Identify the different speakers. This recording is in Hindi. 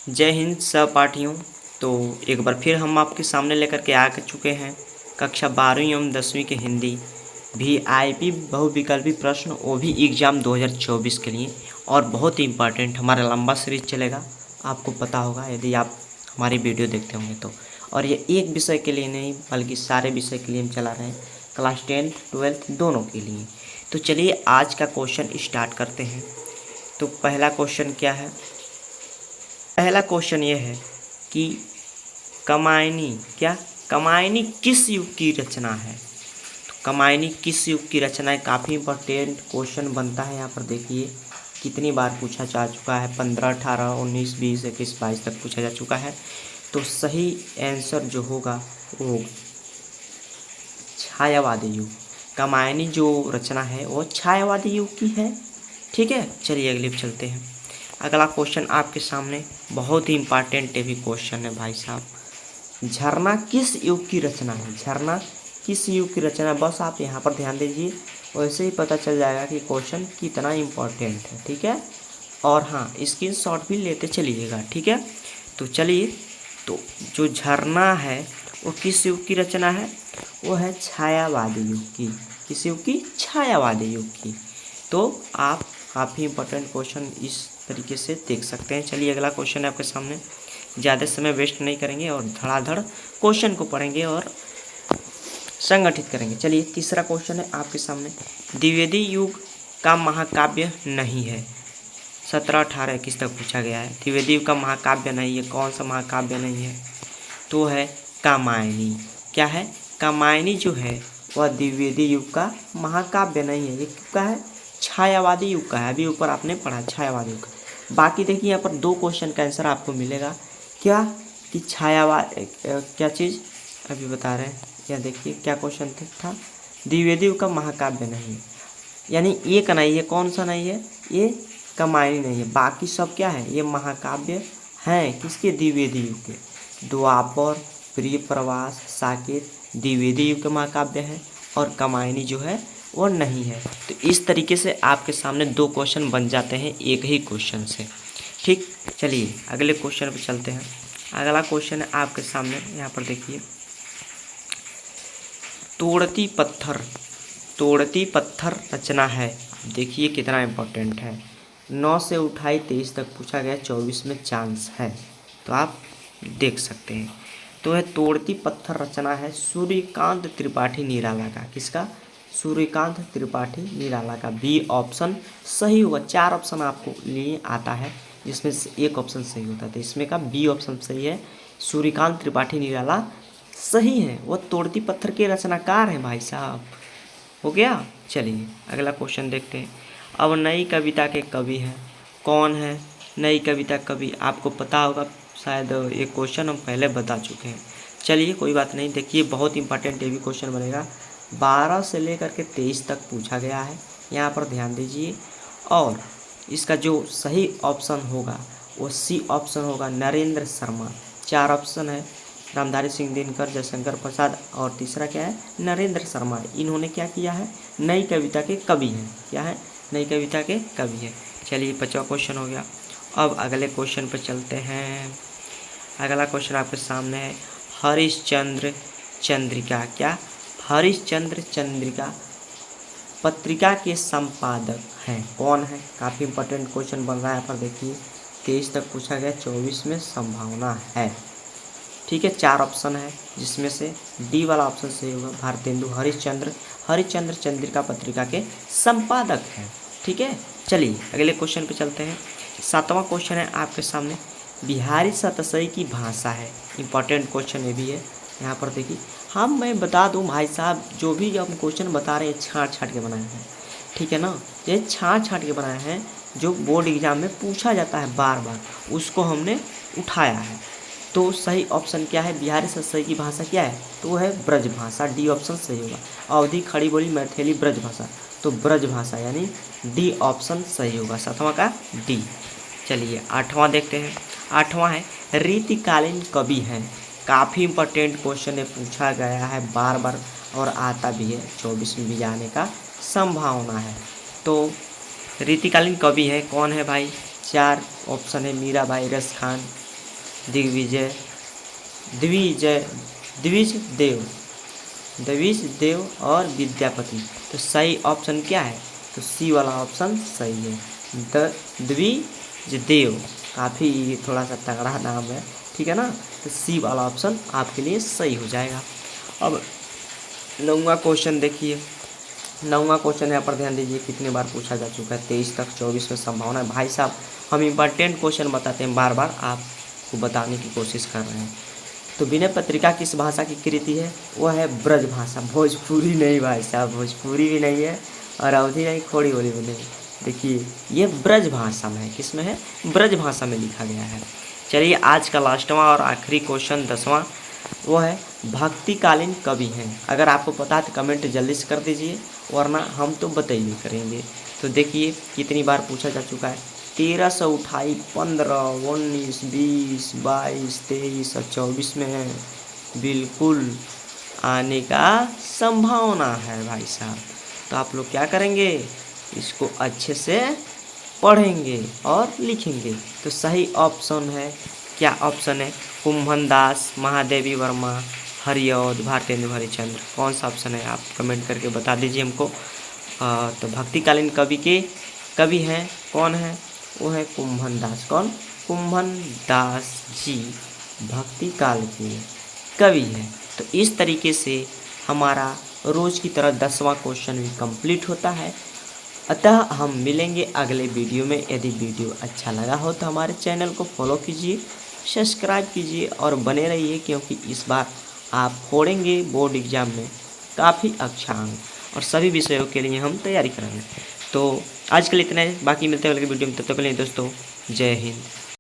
Speaker 1: जय हिंद सहपाठियों। तो एक बार फिर हम आपके सामने लेकर के आ चुके हैं कक्षा 12वीं एवं 10वीं के हिंदी वीआईपी बहुविकल्पी प्रश्न, वो भी एग्ज़ाम 2024 के लिए। और बहुत ही इम्पॉर्टेंट हमारा लंबा सीरीज चलेगा, आपको पता होगा यदि आप हमारी वीडियो देखते होंगे तो। और ये एक विषय के लिए नहीं बल्कि सारे विषय के लिए हम चला रहे हैं, क्लास 10 12 दोनों के लिए। तो चलिए आज का क्वेश्चन स्टार्ट करते हैं। तो पहला क्वेश्चन क्या है? पहला क्वेश्चन ये है कि कमायनी किस युग की रचना है? तो कमायनी किस युग की रचना है, काफ़ी इंपॉर्टेंट क्वेश्चन बनता है। यहाँ पर देखिए कितनी बार पूछा जा चुका है, 15 18 19 20 21 22 तक पूछा जा चुका है। तो सही आंसर जो होगा वो छायावादी युग। कमायनी जो रचना है वो छायावादी युग की है। ठीक है, चलिए अगले पे चलते हैं। अगला क्वेश्चन आपके सामने बहुत ही इम्पॉर्टेंट भी क्वेश्चन है भाई साहब। झरना किस युग की रचना है? झरना किस युग की रचना है? बस आप यहाँ पर ध्यान दीजिए, वैसे ही पता चल जाएगा कि क्वेश्चन कितना इम्पोर्टेंट है। ठीक है, और हाँ स्क्रीनशॉट भी लेते चलिएगा। ठीक है, तो चलिए, तो जो झरना है वो किस युग की रचना है? वो है छायावादी युग की। किस युग की? छायावादी युग की। तो आप काफ़ी इम्पोर्टेंट क्वेश्चन इस तरीके से देख सकते हैं। चलिए अगला क्वेश्चन है आपके सामने, ज़्यादा समय वेस्ट नहीं करेंगे और धड़ाधड़ क्वेश्चन को पढ़ेंगे और संगठित करेंगे। चलिए तीसरा क्वेश्चन है आपके सामने, द्विवेदी युग का महाकाव्य नहीं है। 17 18 21 तक पूछा गया है। द्विवेदी युग का महाकाव्य नहीं है, कौन सा महाकाव्य नहीं है? तो है कामायनी। क्या है? कामायनी जो है वह द्विवेदी युग का महाकाव्य नहीं है। ये क्या है? छायावादी युग का है। अभी ऊपर आपने पढ़ा छायावादी युग। बाकी देखिए यहाँ पर 2 क्वेश्चन का आंसर आपको मिलेगा। क्या कि छायावाद क्या चीज़ अभी बता रहे हैं। या देखिए क्या क्वेश्चन था, द्विवेदी युग का महाकाव्य नहीं, यानी एक नहीं है। कौन सा नहीं है? ये कामायनी नहीं है। बाकी सब क्या है? ये महाकाव्य हैं। किसके? द्विवेदी युग के। द्वापर, प्रिय प्रवास, साकेत द्विवेदी युग के महाकाव्य हैं और कामायनी जो है वो नहीं है। तो इस तरीके से आपके सामने 2 क्वेश्चन बन जाते हैं एक ही क्वेश्चन से। ठीक, चलिए अगले क्वेश्चन पर चलते हैं। अगला क्वेश्चन है आपके सामने, यहाँ पर देखिए, तोड़ती पत्थर रचना है। देखिए कितना इम्पोर्टेंट है। 9 से उठाई 23 तक पूछा गया, 24 में चांस है, तो आप देख सकते हैं। तो है तोड़ती पत्थर रचना है सूर्यकांत त्रिपाठी निराला का। किसका? सूर्यकांत त्रिपाठी निराला का। बी ऑप्शन सही होगा। 4 ऑप्शन आपको लिए आता है जिसमें से एक ऑप्शन सही होता है, तो इसमें का बी ऑप्शन सही है। सूर्यकांत त्रिपाठी निराला सही है, वो तोड़ती पत्थर के रचनाकार हैं भाई साहब। हो गया। चलिए अगला क्वेश्चन देखते हैं। अब नई कविता के कवि हैं, कौन है नई कविता कवि? आपको पता होगा शायद, ये क्वेश्चन हम पहले बता चुके हैं। चलिए कोई बात नहीं, देखिए बहुत इंपॉर्टेंट ये भी क्वेश्चन बनेगा। 12 से लेकर के 23 तक पूछा गया है, यहाँ पर ध्यान दीजिए। और इसका जो सही ऑप्शन होगा वो सी ऑप्शन होगा, नरेंद्र शर्मा। 4 ऑप्शन है, रामधारी सिंह दिनकर, जयशंकर प्रसाद और तीसरा क्या है? नरेंद्र शर्मा। इन्होंने क्या किया है? नई कविता के कवि हैं। क्या है? नई कविता के कवि हैं। चलिए 5वां क्वेश्चन हो गया। अब अगले क्वेश्चन पर चलते हैं। अगला क्वेश्चन आपके सामने है, हरिश्चंद्र चंद्रिका। क्या? हरिश्चंद्र चंद्रिका पत्रिका के संपादक हैं, कौन है? काफ़ी इंपॉर्टेंट क्वेश्चन बन रहा है। यहाँ पर देखिए 23 तक पूछा गया, 24 में संभावना है। ठीक है, 4 ऑप्शन है जिसमें से डी वाला ऑप्शन सही होगा। भारतेंदु हरिश्चंद्र चंद्रिका पत्रिका के संपादक हैं। ठीक है, चलिए अगले क्वेश्चन पे चलते हैं। 7वां क्वेश्चन है आपके सामने, बिहारी शतसई की भाषा है। इंपॉर्टेंट क्वेश्चन ये भी है। यहाँ पर देखिए, मैं बता दूँ भाई साहब, जो भी हम क्वेश्चन बता रहे हैं छाँट के बनाए हैं। ठीक है ना, ये छाँट के बनाए हैं, जो बोर्ड एग्जाम में पूछा जाता है बार बार, उसको हमने उठाया है। तो सही ऑप्शन क्या है? बिहारी शतसई की भाषा क्या है? तो वो है ब्रज भाषा। डी ऑप्शन सही होगा। अवधी, खड़ी बोली, मैथिली, ब्रज भाषा, तो ब्रज भाषा यानी डी ऑप्शन सही होगा। 7वां का डी। चलिए 8वां देखते हैं। 8वां है, रीतिकालीन कवि हैं। काफ़ी इंपॉर्टेंट क्वेश्चन है, पूछा गया है बार बार और आता भी है, 24 में भी आने का संभावना है। तो रीतिकालीन कवि है, कौन है भाई? 4 ऑप्शन है, मीराबाई, रस खान, दिग्विजय, द्विजय, द्विज देव, द्विज देव और विद्यापति। तो सही ऑप्शन क्या है? तो सी वाला ऑप्शन सही है, द्विज देव। काफ़ी थोड़ा सा तगड़ा नाम है, ठीक है ना। तो सी वाला ऑप्शन आपके लिए सही हो जाएगा। अब 9वां क्वेश्चन देखिए। 9वां क्वेश्चन यहाँ पर ध्यान दीजिए, कितने बार पूछा जा चुका है, 23 तक 24 में संभावना है। भाई साहब हम इम्पॉर्टेंट क्वेश्चन बताते हैं, बार बार आपको बताने की कोशिश कर रहे हैं। तो विनय पत्रिका किस भाषा की कृति है? वह है ब्रज भाषा, भोजपुरी नहीं भाई साहब, भोजपुरी भी नहीं है और अवधी नहीं, खोड़ी बोली भी नहीं। देखिए ये ब्रज भाषा में है, किस में है? ब्रज भाषा में लिखा गया है। चलिए आज का लास्टवां और आखिरी क्वेश्चन 10वां, वो है भक्तिकालीन कवि हैं। अगर आपको पता है तो कमेंट जल्दी से कर दीजिए, वरना हम तो बताइए करेंगे। तो देखिए कितनी बार पूछा जा चुका है, 1300 उठाई 15, 19, 20, 22, 23 और 24 में है, बिल्कुल आने का संभावना है भाई साहब। तो आप लोग क्या करेंगे, इसको अच्छे से पढ़ेंगे और लिखेंगे। तो सही ऑप्शन है, क्या ऑप्शन है? कुंभन दास, महादेवी वर्मा, हरिऔध, भारतेंदु हरिश्चंद्र। कौन सा ऑप्शन है? आप कमेंट करके बता दीजिए हमको। तो भक्तिकालीन कवि के कवि हैं, कौन है? वो है कुंभन दास। कौन? कुंभन दास जी भक्ति काल के कवि हैं। तो इस तरीके से हमारा रोज की तरह 10वां क्वेश्चन भी कंप्लीट होता है। अतः हम मिलेंगे अगले वीडियो में। यदि वीडियो अच्छा लगा हो तो हमारे चैनल को फॉलो कीजिए, सब्सक्राइब कीजिए और बने रहिए, क्योंकि इस बार आप फोड़ेंगे बोर्ड एग्जाम में काफ़ी अच्छा अंक और सभी विषयों के लिए हम तैयारी करेंगे। तो आज के लिए इतना है, बाकी मिलते हैं अगले वीडियो में। तब तक के लिए दोस्तों जय हिंद।